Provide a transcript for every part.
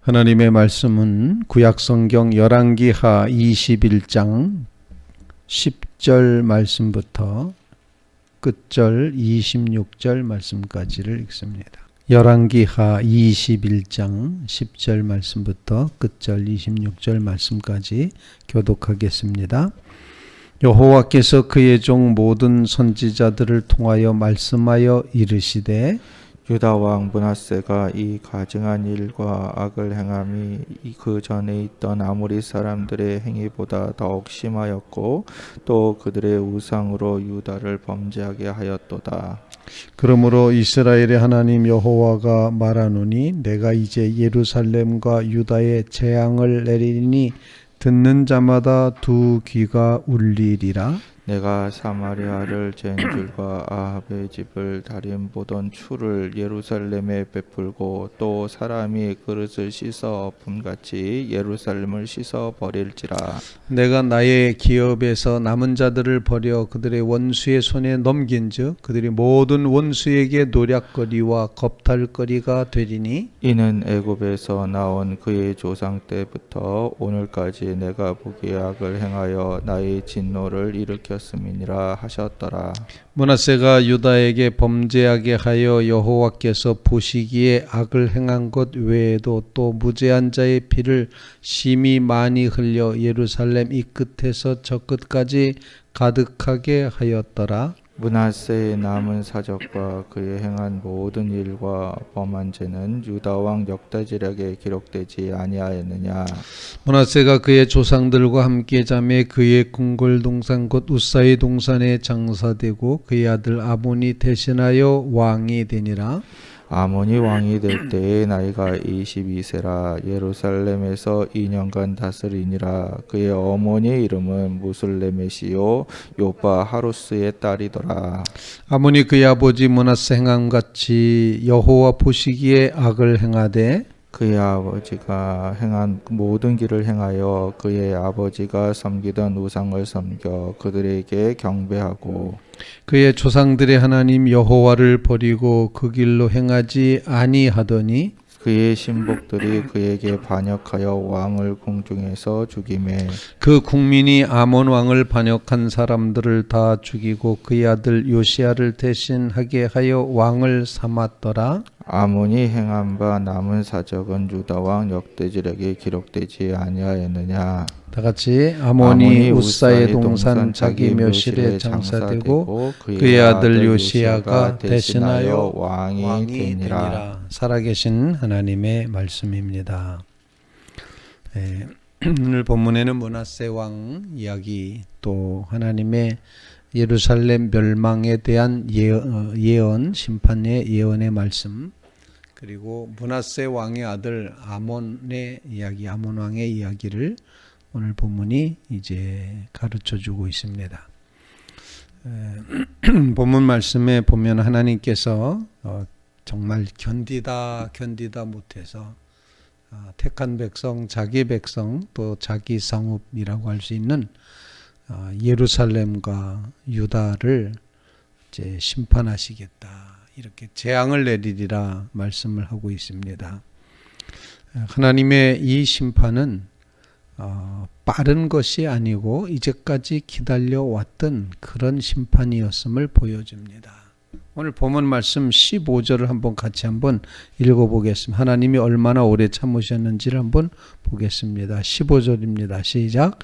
하나님의 말씀은 구약성경 열왕기하 21장 10절 말씀부터 끝절 26절 말씀까지를 읽습니다. 열왕기하 21장 10절 말씀부터 끝절 26절 말씀까지 교독하겠습니다. 여호와께서 그의 종 모든 선지자들을 통하여 말씀하여 이르시되 유다 왕 므낫세가 이 가증한 일과 악을 행함이 그 전에 있던 아모리 사람들의 행위보다 더욱 심하였고 또 그들의 우상으로 유다를 범죄하게 하였도다. 그러므로 이스라엘의 하나님 여호와가 말하노니 내가 이제 예루살렘과 유다에 재앙을 내리니 듣는 자마다 두 귀가 울리리라. 내가 사마리아를 젠줄과 아합의 집을 다림 보던 추를 예루살렘에 베풀고 또 사람이 그릇을 씻어 엎음같이 예루살렘을 씻어 버릴지라. 내가 나의 기업에서 남은 자들을 버려 그들의 원수의 손에 넘긴즉 그들이 모든 원수에게 노략거리와 겁탈거리가 되리니 이는 애굽에서 나온 그의 조상 때부터 오늘까지 내가 보기에 악을 행하여 나의 진노를 일으켰음이니라 하셨더라. 므낫세가 유다에게 범죄하게 하여 여호와께서 보시기에 악을 행한 것 외에도 또 무죄한 자의 피를 심히 많이 흘려 예루살렘 이 끝에서 저 끝까지 가득하게 하였더라. 므낫세의 남은 사적과 그의 행한 모든 일과 범한 죄는 유다 왕 역대지략에 기록되지 아니하였느냐. 므낫세가 그의 조상들과 함께 자매 그의 궁궐 동산 곧 우사의 동산에 장사되고 그의 아들 아몬이 대신하여 왕이 되니라. 아몬이 왕이 될 때에 나이가 22세라 예루살렘에서 2년간 다스리니라. 그의 어머니의 이름은 무슬레메시요 요바 하루스의 딸이더라. 아몬이 그의 아버지 므낫세 행함같이 여호와 보시기에 악을 행하되 그의 아버지가 행한 모든 길을 행하여 그의 아버지가 섬기던 우상을 섬겨 그들에게 경배하고 그의 조상들의 하나님 여호와를 버리고 그 길로 행하지 아니하더니 그의 신복들이 그에게 반역하여 왕을 궁중에서 죽이매 그 국민이 아몬 왕을 반역한 사람들을 다 죽이고 그의 아들 요시야를 대신하게 하여 왕을 삼았더라. 아몬이 행한 바 남은 사적은 유다 왕 역대지략에 기록되지 아니하였느냐. 다 같이 아몬이 우사의 동산 자기 묘실에 장사되고 그의 아들 요시야가 대신하여 왕이 되니라. 살아계신 하나님의 말씀입니다. 오늘 본문에는 므낫세 왕 이야기 또 하나님의 예루살렘 멸망에 대한 예언, 심판의 예언의 말씀, 그리고 므낫세 왕의 아들 아몬의 이야기, 아몬 왕의 이야기를 오늘 본문이 이제 가르쳐주고 있습니다. 본문 말씀에 보면 하나님께서 정말 견디다 못해서 택한 백성, 자기 백성, 또 자기 성읍이라고 할 수 있는 예루살렘과 유다를 이제 심판하시겠다, 이렇게 재앙을 내리리라 말씀을 하고 있습니다. 하나님의 이 심판은 빠른 것이 아니고 이제까지 기다려왔던 그런 심판이었음을 보여줍니다. 오늘 본문 말씀 15절을 한번 같이 한번 읽어보겠습니다. 하나님이 얼마나 오래 참으셨는지를 한번 보겠습니다. 15절입니다. 시작.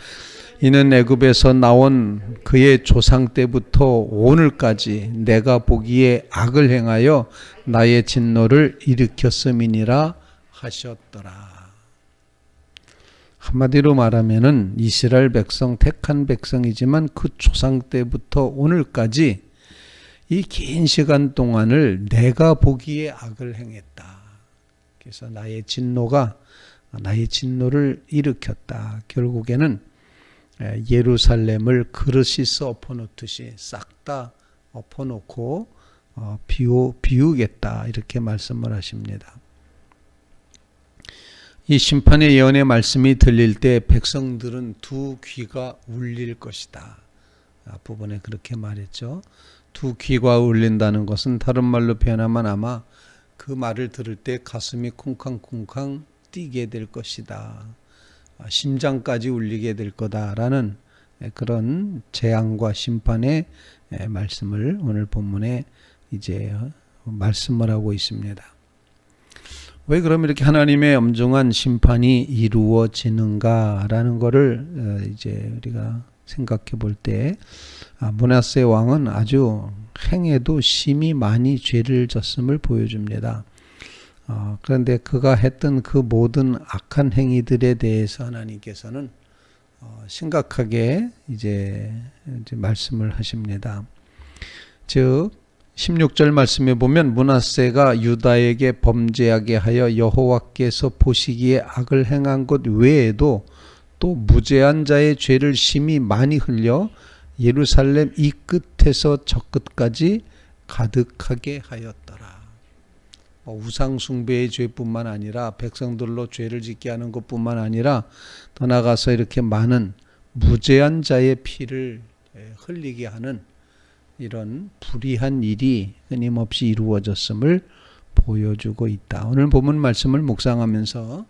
이는 애굽에서 나온 그의 조상 때부터 오늘까지 내가 보기에 악을 행하여 나의 진노를 일으켰음이니라 하셨더라. 한마디로 말하면은 이스라엘 백성, 택한 백성이지만 그 조상 때부터 오늘까지 이 긴 시간 동안을 내가 보기에 악을 행했다. 그래서 나의 진노를 일으켰다. 결국에는 예루살렘을 그릇이 엎어놓듯이 싹 다 엎어놓고 비우겠다, 이렇게 말씀을 하십니다. 이 심판의 예언의 말씀이 들릴 때 백성들은 두 귀가 울릴 것이다. 앞부분에 그렇게 말했죠. 두 귀가 울린다는 것은 다른 말로 표현하면 아마 그 말을 들을 때 가슴이 쿵쾅쿵쾅 뛰게 될 것이다. 심장까지 울리게 될 거다라는 그런 재앙과 심판의 말씀을 오늘 본문에 이제 말씀을 하고 있습니다. 왜 그러면 이렇게 하나님의 엄중한 심판이 이루어지는가라는 것을 이제 우리가 생각해 볼 때 므낫세 왕은 아주 행해도 심히 많이 죄를 졌음을 보여줍니다. 그런데 그가 했던 그 모든 악한 행위들에 대해서 하나님께서는 심각하게 이제 말씀을 하십니다. 즉 16절 말씀에 보면 므낫세가 유다에게 범죄하게 하여 여호와께서 보시기에 악을 행한 것 외에도 또 무죄한 자의 죄를 심히 많이 흘려 예루살렘 이 끝에서 저 끝까지 가득하게 하였더라. 우상 숭배의 죄뿐만 아니라 백성들로 죄를 짓게 하는 것뿐만 아니라 더 나아가서 이렇게 많은 무죄한 자의 피를 흘리게 하는 이런 불의한 일이 끊임없이 이루어졌음을 보여주고 있다. 오늘 본문 말씀을 묵상하면서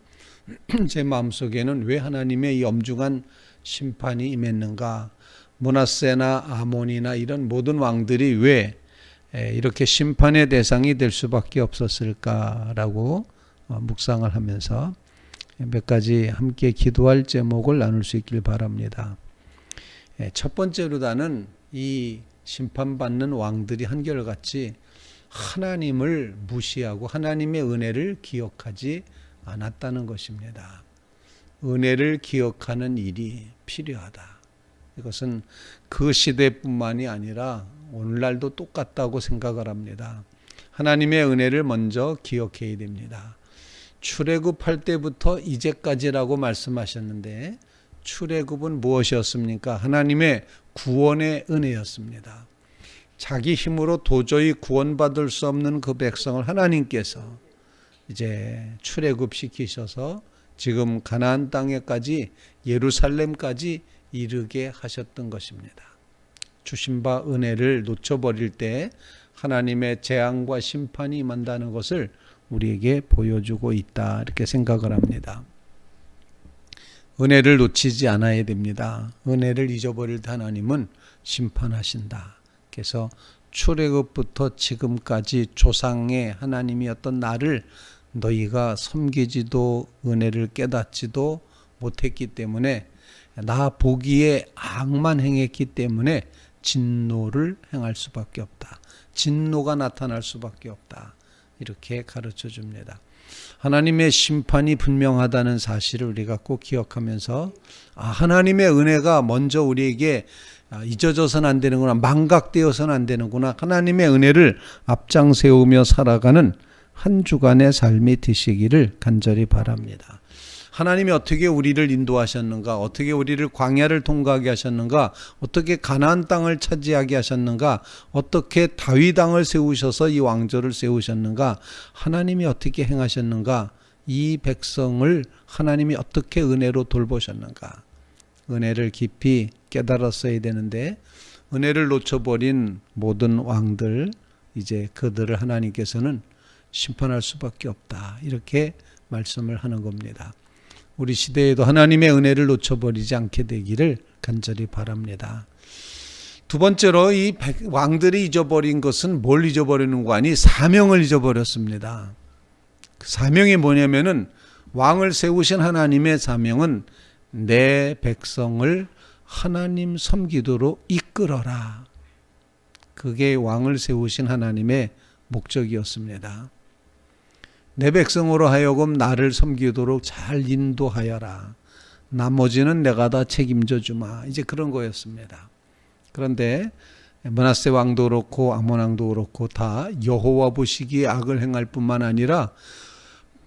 제 마음속에는 왜 하나님의 이 엄중한 심판이 임했는가, 므낫세나 아몬이나 이런 모든 왕들이 왜 이렇게 심판의 대상이 될 수밖에 없었을까라고 묵상을 하면서 몇 가지 함께 기도할 제목을 나눌 수 있길 바랍니다. 첫 번째로 나는 이 심판받는 왕들이 한결같이 하나님을 무시하고 하나님의 은혜를 기억하지 않았다는 것입니다. 은혜를 기억하는 일이 필요하다. 이것은 그 시대뿐만이 아니라 오늘날도 똑같다고 생각을 합니다. 하나님의 은혜를 먼저 기억해야 됩니다. 출애굽할 때부터 이제까지라고 말씀하셨는데 출애굽은 무엇이었습니까? 하나님의 구원의 은혜였습니다. 자기 힘으로 도저히 구원받을 수 없는 그 백성을 하나님께서 이제 출애굽시키셔서 지금 가나안 땅에까지 예루살렘까지 이르게 하셨던 것입니다. 주신 바 은혜를 놓쳐버릴 때 하나님의 재앙과 심판이 임한다는 것을 우리에게 보여주고 있다, 이렇게 생각을 합니다. 은혜를 놓치지 않아야 됩니다. 은혜를 잊어버릴 때 하나님은 심판하신다. 그래서 출애굽부터 지금까지 조상의 하나님이었던 나를 너희가 섬기지도 은혜를 깨닫지도 못했기 때문에 나 보기에 악만 행했기 때문에 진노를 행할 수밖에 없다. 진노가 나타날 수밖에 없다. 이렇게 가르쳐 줍니다. 하나님의 심판이 분명하다는 사실을 우리가 꼭 기억하면서 하나님의 은혜가 먼저 우리에게 잊어져서는 안 되는구나, 망각되어서는 안 되는구나, 하나님의 은혜를 앞장 세우며 살아가는 한 주간의 삶이 되시기를 간절히 바랍니다. 하나님이 어떻게 우리를 인도하셨는가, 어떻게 우리를 광야를 통과하게 하셨는가, 어떻게 가나안 땅을 차지하게 하셨는가, 어떻게 다윗 왕을 세우셔서 이 왕조를 세우셨는가, 하나님이 어떻게 행하셨는가, 이 백성을 하나님이 어떻게 은혜로 돌보셨는가, 은혜를 깊이 깨달았어야 되는데 은혜를 놓쳐버린 모든 왕들, 이제 그들을 하나님께서는 심판할 수밖에 없다, 이렇게 말씀을 하는 겁니다. 우리 시대에도 하나님의 은혜를 놓쳐버리지 않게 되기를 간절히 바랍니다. 두 번째로 이 왕들이 잊어버린 것은 뭘 잊어버리는 거 아니? 사명을 잊어버렸습니다. 그 사명이 뭐냐면은 왕을 세우신 하나님의 사명은 내 백성을 하나님 섬기도록 이끌어라. 그게 왕을 세우신 하나님의 목적이었습니다. 내 백성으로 하여금 나를 섬기도록 잘 인도하여라. 나머지는 내가 다 책임져 주마. 이제 그런 거였습니다. 그런데 므낫세 왕도 그렇고 아몬 왕도 그렇고 다 여호와 보시기에 악을 행할 뿐만 아니라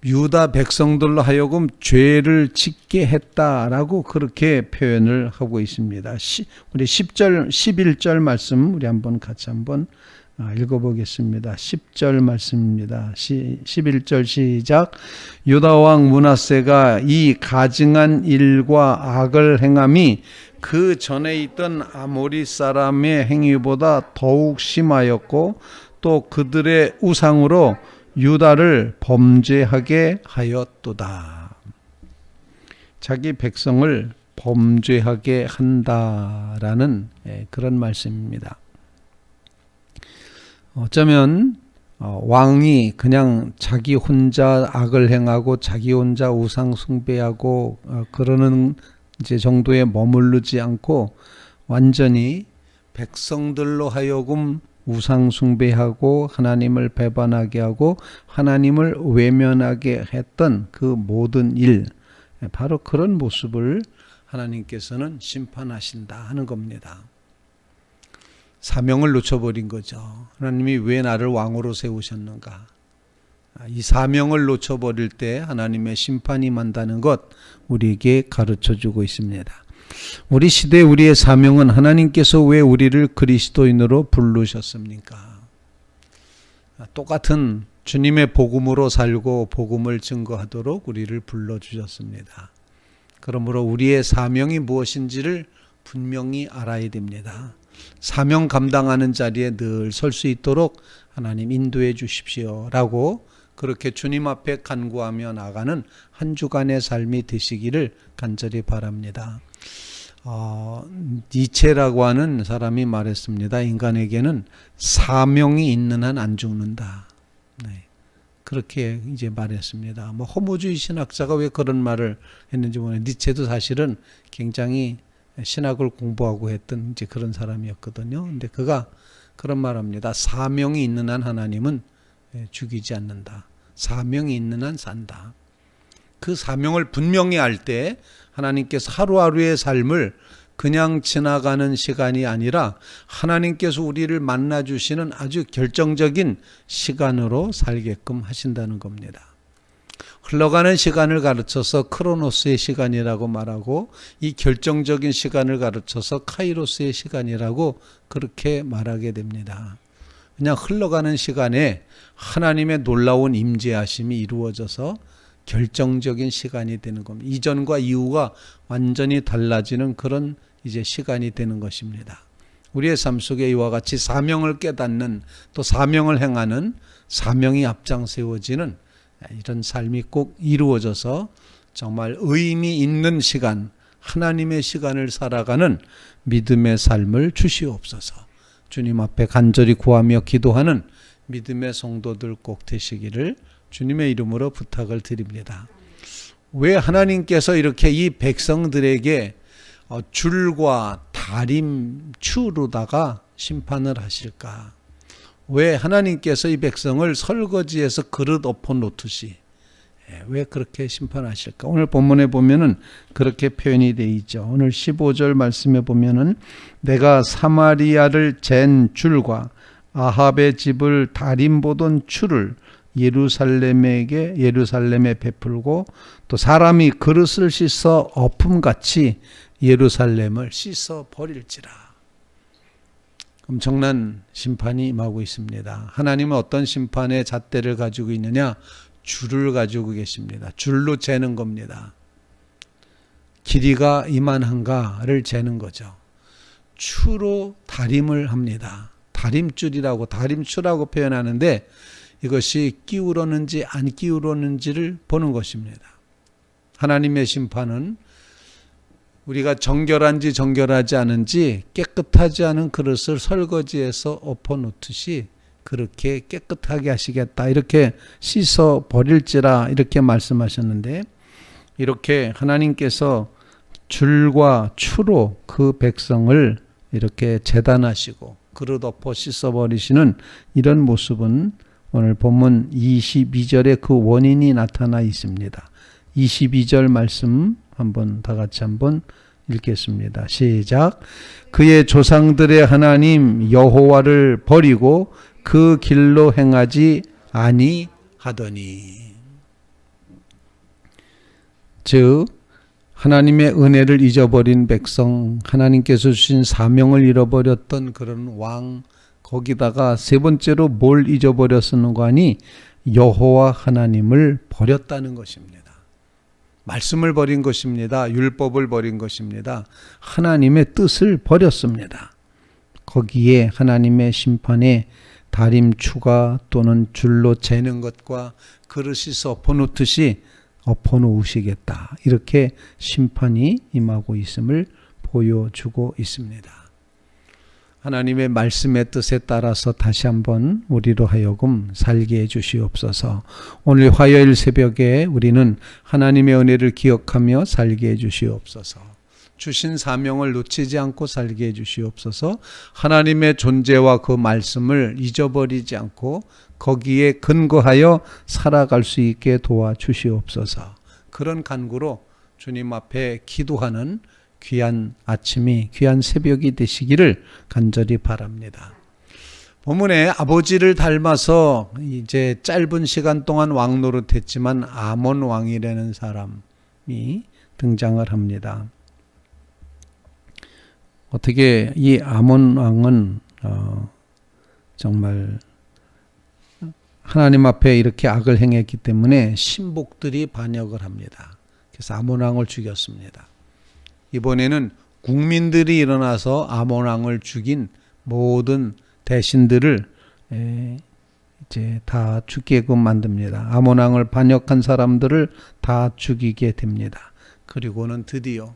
유다 백성들로 하여금 죄를 짓게 했다라고 그렇게 표현을 하고 있습니다. 우리 10절, 11절 말씀 우리 한번 같이 한번 읽어보겠습니다. 10절 말씀입니다. 11절 시작. 유다 왕 므낫세가 이 가증한 일과 악을 행함이 그 전에 있던 아모리 사람의 행위보다 더욱 심하였고 또 그들의 우상으로 유다를 범죄하게 하였도다. 자기 백성을 범죄하게 한다라는 그런 말씀입니다. 어쩌면 왕이 그냥 자기 혼자 악을 행하고 자기 혼자 우상 숭배하고 그러는 이제 정도에 머무르지 않고 완전히 백성들로 하여금 우상 숭배하고 하나님을 배반하게 하고 하나님을 외면하게 했던 그 모든 일, 바로 그런 모습을 하나님께서는 심판하신다 하는 겁니다. 사명을 놓쳐버린 거죠. 하나님이 왜 나를 왕으로 세우셨는가? 이 사명을 놓쳐버릴 때 하나님의 심판이 임한다는 것 우리에게 가르쳐주고 있습니다. 우리 시대 우리의 사명은 하나님께서 왜 우리를 그리스도인으로 부르셨습니까? 똑같은 주님의 복음으로 살고 복음을 증거하도록 우리를 불러주셨습니다. 그러므로 우리의 사명이 무엇인지를 분명히 알아야 됩니다. 사명 감당하는 자리에 늘 설 수 있도록 하나님 인도해 주십시오 라고 그렇게 주님 앞에 간구하며 나가는 한 주간의 삶이 되시기를 간절히 바랍니다. 니체라고 하는 사람이 말했습니다. 인간에게는 사명이 있는 한 안 죽는다. 네. 그렇게 이제 말했습니다. 허무주의 신학자가 왜 그런 말을 했는지 모르겠는데 니체도 사실은 굉장히 신학을 공부하고 했던 이제 그런 사람이었거든요. 근데 그가 그런 말합니다. 사명이 있는 한 하나님은 죽이지 않는다. 사명이 있는 한 산다. 그 사명을 분명히 알 때 하나님께서 하루하루의 삶을 그냥 지나가는 시간이 아니라 하나님께서 우리를 만나주시는 아주 결정적인 시간으로 살게끔 하신다는 겁니다. 흘러가는 시간을 가르쳐서 크로노스의 시간이라고 말하고 이 결정적인 시간을 가르쳐서 카이로스의 시간이라고 그렇게 말하게 됩니다. 그냥 흘러가는 시간에 하나님의 놀라운 임재하심이 이루어져서 결정적인 시간이 되는 겁니다. 이전과 이후가 완전히 달라지는 그런 이제 시간이 되는 것입니다. 우리의 삶 속에 이와 같이 사명을 깨닫는 또 사명을 행하는 사명이 앞장 세워지는 이런 삶이 꼭 이루어져서 정말 의미 있는 시간, 하나님의 시간을 살아가는 믿음의 삶을 주시옵소서. 주님 앞에 간절히 구하며 기도하는 믿음의 성도들 꼭 되시기를 주님의 이름으로 부탁을 드립니다. 왜 하나님께서 이렇게 이 백성들에게 줄과 다림, 추로다가 심판을 하실까? 왜 하나님께서 이 백성을 설거지해서 그릇 엎어 놓듯이 왜 그렇게 심판하실까? 오늘 본문에 보면은 그렇게 표현이 되어 있죠. 오늘 15절 말씀에 보면은 내가 사마리아를 잰 줄과 아합의 집을 다림 보던 추를 예루살렘에 베풀고 또 사람이 그릇을 씻어 엎음같이 예루살렘을 씻어 버릴지라. 엄청난 심판이 임하고 있습니다. 하나님은 어떤 심판의 잣대를 가지고 있느냐? 줄을 가지고 계십니다. 줄로 재는 겁니다. 길이가 이만한가를 재는 거죠. 추로 다림을 합니다. 다림줄이라고 다림추라고 표현하는데 이것이 기울었는지 안 기울었는지를 보는 것입니다. 하나님의 심판은 우리가 정결한지 정결하지 않은지 깨끗하지 않은 그릇을 설거지해서 엎어놓듯이 그렇게 깨끗하게 하시겠다. 이렇게 씻어 버릴지라 이렇게 말씀하셨는데 이렇게 하나님께서 줄과 추로 그 백성을 이렇게 재단하시고 그릇 엎어 씻어 버리시는 이런 모습은 오늘 본문 22절에 그 원인이 나타나 있습니다. 22절 말씀 다 같이 한번 읽겠습니다. 시작. 그의 조상들의 하나님 여호와를 버리고 그 길로 행하지 아니하더니. 즉 하나님의 은혜를 잊어버린 백성, 하나님께서 주신 사명을 잃어버렸던 그런 왕, 거기다가 세 번째로 뭘 잊어버렸는가 하니 여호와 하나님을 버렸다는 것입니다. 말씀을 버린 것입니다. 율법을 버린 것입니다. 하나님의 뜻을 버렸습니다. 거기에 하나님의 심판에 다림 추가 또는 줄로 재는 것과 그릇이 엎어놓듯이 엎어놓으시겠다. 이렇게 심판이 임하고 있음을 보여주고 있습니다. 하나님의 말씀의 뜻에 따라서 다시 한번 우리로 하여금 살게 해주시옵소서. 오늘 화요일 새벽에 우리는 하나님의 은혜를 기억하며 살게 해주시옵소서. 주신 사명을 놓치지 않고 살게 해주시옵소서. 하나님의 존재와 그 말씀을 잊어버리지 않고 거기에 근거하여 살아갈 수 있게 도와주시옵소서. 그런 간구로 주님 앞에 기도하는 귀한 아침이, 귀한 새벽이 되시기를 간절히 바랍니다. 본문에 아버지를 닮아서 이제 짧은 시간 동안 왕노릇했지만 아몬 왕이라는 사람이 등장을 합니다. 어떻게 이 아몬 왕은 정말 하나님 앞에 이렇게 악을 행했기 때문에 신복들이 반역을 합니다. 그래서 아몬 왕을 죽였습니다. 이번에는 국민들이 일어나서 아몬 왕을 죽인 모든 대신들을 이제 다 죽게끔 만듭니다. 아몬 왕을 반역한 사람들을 다 죽이게 됩니다. 그리고는 드디어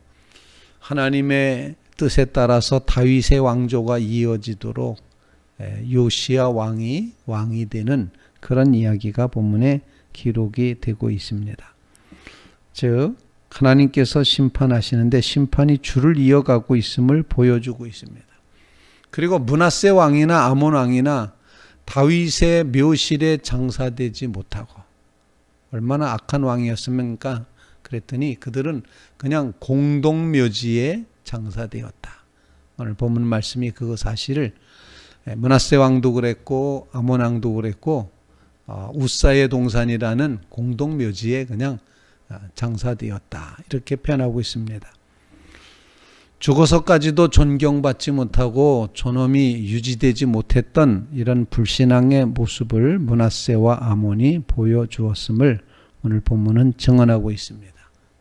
하나님의 뜻에 따라서 다윗의 왕조가 이어지도록 요시야 왕이 되는 그런 이야기가 본문에 기록이 되고 있습니다. 즉 하나님께서 심판하시는데 심판이 줄을 이어가고 있음을 보여주고 있습니다. 그리고 므낫세 왕이나 아몬 왕이나 다윗의 묘실에 장사되지 못하고 얼마나 악한 왕이었습니까? 그랬더니 그들은 그냥 공동묘지에 장사되었다. 오늘 본문 말씀이 그 사실을 므낫세 왕도 그랬고 아몬 왕도 그랬고 우사의 동산이라는 공동묘지에 그냥 장사되었다. 이렇게 표현하고 있습니다. 죽어서까지도 존경받지 못하고 존엄이 유지되지 못했던 이런 불신앙의 모습을 므낫세와 아몬이 보여주었음을 오늘 본문은 증언하고 있습니다.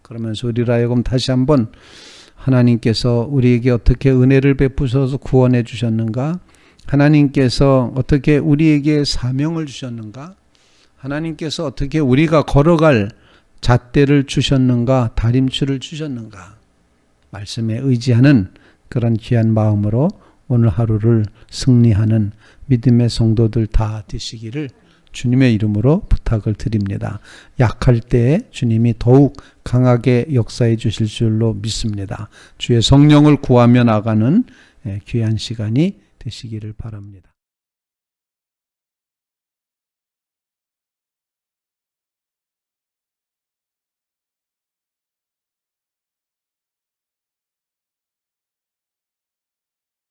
그러면서 우리로 하여금 다시 한번 하나님께서 우리에게 어떻게 은혜를 베푸셔서 구원해 주셨는가? 하나님께서 어떻게 우리에게 사명을 주셨는가? 하나님께서 어떻게 우리가 걸어갈 잣대를 주셨는가? 다림줄을 주셨는가? 말씀에 의지하는 그런 귀한 마음으로 오늘 하루를 승리하는 믿음의 성도들 다 되시기를 주님의 이름으로 부탁을 드립니다. 약할 때 주님이 더욱 강하게 역사해 주실 줄로 믿습니다. 주의 성령을 구하며 나가는 귀한 시간이 되시기를 바랍니다.